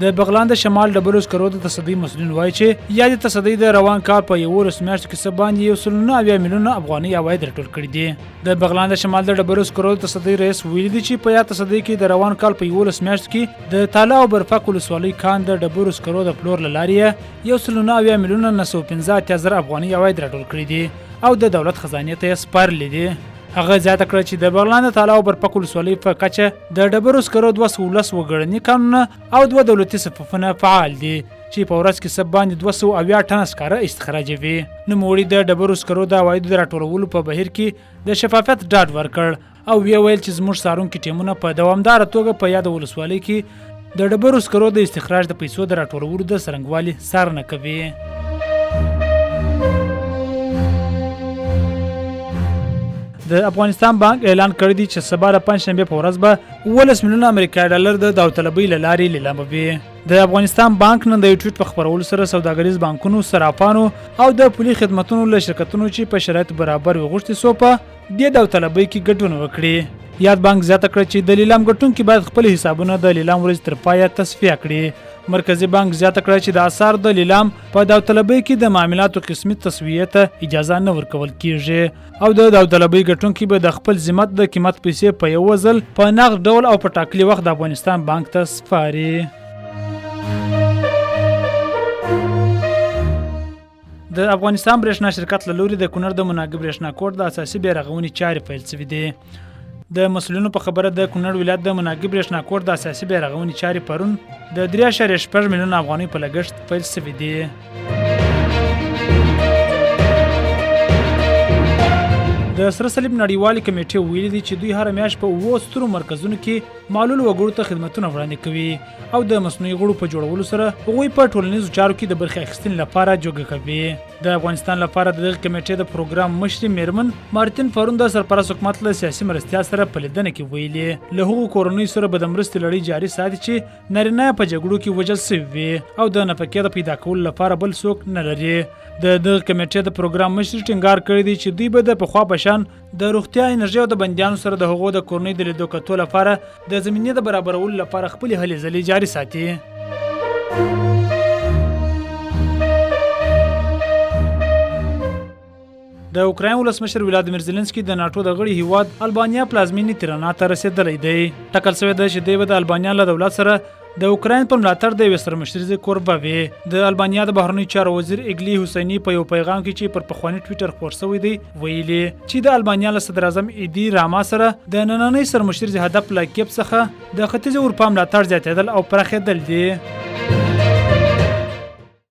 د بغلان د شمال ډبرو سکرو د تصدۍ مسؤلین وایي چې یا د تصدۍ د روان کال په 11 میاشتو کې څه باندې 1.9 میلیونه افغاني عواید راټول کړي دي. د بغلان د شمال د ډبرو سکرو د تصدۍ رئیس ویلي دی چې په یا تصدۍ کې د روان کال په 11 میاشتو کې د تاله او برفک ولسوالۍ کان د ډبرو سکرو د پلور له لارې 1.9 میلیونه 915 افغاني عواید راټول کړي دي او د دولت خزانې ته یې سپارلي دي. هغه زیاته کړه چې د بغلان د تاله او برفک ولسوالۍ په کچه د ډبرو سکرو 219 وګړني کانونه او 2 دولتي صفوفونه فعال دي چې په ورځ کې څه باندې 280 ټنه سکاره استخراجوي. نوموړي د ډبرو سکرو د عوایدو د راټولولو په بهیر کې د شفافیت ډاډ ورکړ او ویل چې زموږ څارونکي ټیمونه په دوامداره توګه په یاد ولسوالۍ کې د ډبرو سکرو د استخراج د پیسو د راټولولو د څرنګوالي څارنه کوي. د افغانستان بانک اعلان کړی دی چې سبا د پنځشنبه په ورځ به 18 میلیونه امریکایي ډالر د داوطلبۍ له لارې لیلاموي. د افغانستان بانک نن د یو ټویټ په خبرولو سره سوداګریز بانکونو، صرافانو او د پولي خدماتو له شرکتونو چې په شرایط برابر وغوښتي سو په دې داوطلبۍ کې ګډون وکړي. یاد بانک زیاته کړ چې د لیلام ګټونکي باید خپل حسابونه د لیلام ورځ تر پایه تصفیه کړي. مرکزی بانک زیاته کړ چې د اثار د لیلام په داوطلبۍ کې د معاملاتو قسمي تصفیه ته اجازه نه ورکول کیږي او د داوطلبۍ ګټونکي به د خپل ذمت د قیمت پیسې په یو ځل په نغد ډول او په ټاکلي وخت د افغانستان بانک ته سپاري. د افغانستان برېښنا شرکت له لوري د کونړ د مناګ برېښنا کوډ د اساسي بیارغونې چارې پیل شوې دي. د مسؤلینو په خبره د کونړ ولایت د مناګ برېښنا کوډ د اساسي بیارغونې چارې پرون د 3.6 میلیونه افغانۍ په لګښت پیل شوې دي. د سره صلیب نړیوالې کمیټې ویلي دي چې دوی هر میاشت په 9 سترو مرکزونو کې معلول وګړو ته خدمتونه وړاندې کوي او د مصنوعي غړو په جوړولو سره هغوی په ټولنیزو چارو کې د برخې اخیستنې لپاره جوګه کوي. د افغانستان لپاره د دغه کمیټې د پروګرام مشر میرمن مارتین فارون د سرپرست حکومت له سیاسي مرستیا سره په لیدنه کې ویلي له هغو کورنیو سره به د مرستې لړۍ جاري ساتي چې نارینه په جګړو کې وژل شوي وي او د نفقې د پیدا کولو لپاره بل څوک نه لري. د دغه کمیټې د پروګرام مشر ټینګار کړی دی چې دوی به د پخوا په شان د روغتیا، انرژي او د بندیانو سره د هغو د کورنۍ د لیدو کتو لپاره د زمینې د برابرولو لپاره خپلې هلې ځلې جاري ساتي. د اوکراین ولسمشر ولادیمیر زيلنسکي د ناتو د غړي هیواد البانیا پلازمینې تیرانا ته رسیدلی دی. ټاکل شوی دی چې دوی به د البانیا له دولت سره د اوکراین په ملاتړ د یوې سرمشریزې کوربه وي. د البانیا د بهرنیو چارو وزیر اګلی حسیني په یو پیغام کې چې پر پخواني ټویټر خپور شوی دی ویلي چې د البانیا له صدر اعظم ایدی راما سره د نننۍ سرمشریزې هدف له کیپ څخه د ختیځ اروپا ملاتړ زیاتېدل او پراخېدل دي.